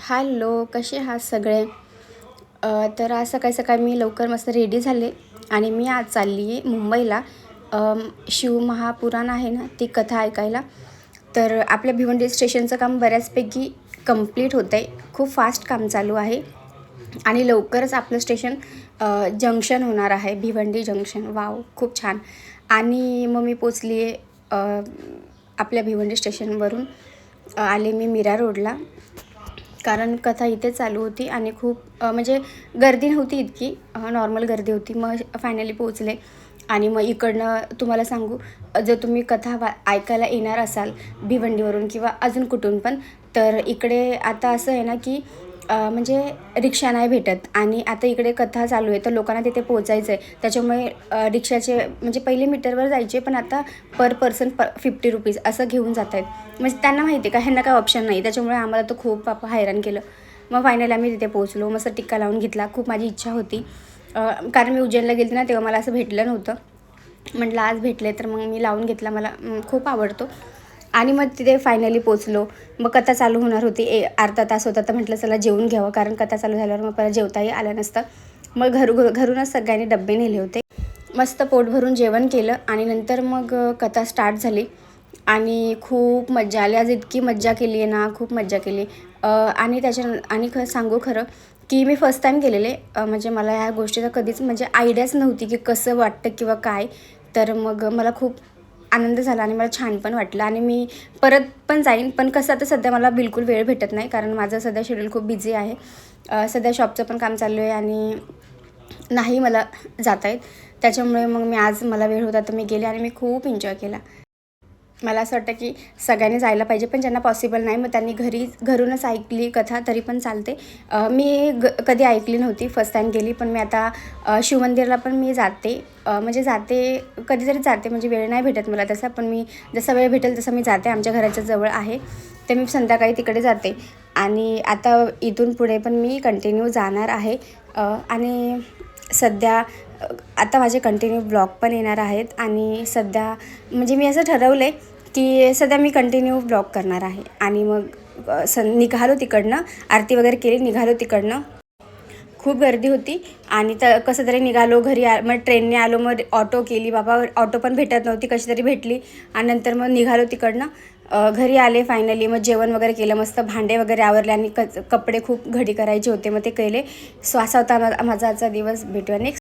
Hello, कसे आहात सगळे? तर आज सकाळी सकाळी मी लवकर मस्त रेडी झाले आणि मी आज चालली आहे मुंबईला. शिवमहापुराण आहे ना, ती कथा ऐकायला. तर आपल्या भिवंडी स्टेशनचं काम बऱ्याचपैकी कंप्लीट होतं आहे. खूप फास्ट काम चालू आहे आणि लवकरच आपलं स्टेशन जंक्शन होणार आहे, भिवंडी जंक्शन. वाव, खूप छान. आणि मग मी पोचली आहे आपल्या भिवंडी स्टेशनवरून. आले मी मीरा रोडला, कारण कथा इथे चालू होती आणि खूप म्हणजे गर्दी नव्हती इतकी, नॉर्मल गर्दी होती. मग फायनली पोचले आणि मग इकडनं तुम्हाला सांगू, जर तुम्ही कथा ऐकायला येणार असाल भिवंडीवरून किंवा अजून कुठून पण, तर इकडे आता असं आहे ना की म्हणजे रिक्षा नाही भेटत आणि आता इकडे कथा चालू आहे तर लोकांना तिथे पोचायचं आहे. त्याच्यामुळे रिक्षाचे म्हणजे पहिले मीटरवर जायचे, पण आता पर पर्सन 50 रुपीज असं घेऊन जात आहेत. म्हणजे त्यांना माहिती आहे का ह्यांना काय ऑप्शन नाही, त्याच्यामुळे आम्हाला तर खूप हैराण केलं. मग फायनली आम्ही तिथे पोहोचलो. मस्त टिक्का लावून घेतला. खूप माझी इच्छा होती, कारण मी उज्जैनला गेले ना तेव्हा मला असं भेटलं नव्हतं. म्हटलं आज भेटले तर मग मी लावून घेतला. मला खूप आवडतो. आणि मग तिथे फायनली पोचलो. मग कथा चालू होणार होती, अर्धा तास होता, तर म्हटलं चला जेवून घ्यावं, कारण कथा चालू झाल्यावर मग परत जेवताही आलं नसतं. मग घरूनच सगळ्यांनी डब्बे नेले होते. मस्त पोट भरून जेवण केलं आणि नंतर मग कथा स्टार्ट झाली आणि खूप मज्जा आली. आज इतकी मज्जा केली आहे ना, खूप मज्जा केली. आणि सांगू खरं की मी फर्स्ट टाईम गेलेले, म्हणजे मला ह्या गोष्टीचा कधीच म्हणजे आयडियाच नव्हती की कसं वाटतं किंवा काय. तर मग मला खूप आनंद झाला आणि मला छान पण वाटलं आणि मी परत पण जाईन. पण कसं आता सध्या मला बिलकुल वेळ भेटत नाही, कारण माझं सध्या शेड्यूल खूप बिझी आहे. सध्या शॉपचं पण काम चालू आहे आणि नाही मला जाता येत. त्याच्यामुळे मग आज मला वेळ होता तर मी गेले आणि मी खूप एन्जॉय केला. मला असं वाटतं की सगळ्यांनी जायला पाहिजे, पण ज्यांना पॉसिबल नाही मग त्यांनी घरूनच ऐकली कथा तरी पण चालते. मी कधी ऐकली नव्हती, फर्स्ट टाईम गेली. पण मी आता शिवमंदिरला पण मी जाते, म्हणजे कधीतरी जाते, म्हणजे वेळ नाही भेटत मला तसा, पण मी जसा वेळ भेटेल तसं मी जाते. आमच्या घराच्या जवळ आहे तर मी संध्याकाळी तिकडे जाते आणि आता इथून पुढे पण मी कंटिन्यू जाणार आहे. आणि सध्या आता माझे कंटिन्यू ब्लॉग पण येणार आहेत आणि सध्या म्हणजे मी असं ठरवलं आहे की सध्या मी कंटिन्यू ब्लॉग करणार आहे. आणि मग निघालो तिकडनं, आरती वगैरे केली, निघालो तिकडनं. खूप गर्दी होती आणि कसं तरी निघालो घरी. मग ट्रेनने आलो, मग ऑटो केली. बाबा ऑटो पण भेटत नव्हती, कशी तरी भेटली आणि नंतर मग निघालो तिकडनं. घरी आले फायनली. मग जेवण वगैरे केलं, मस्त भांडे वगैरे आवरले आणि कपडे खूप घडी करायचे होते, मग ते केले. सो असा होता माझा आजचा दिवस. भेटूया नेक्स्ट.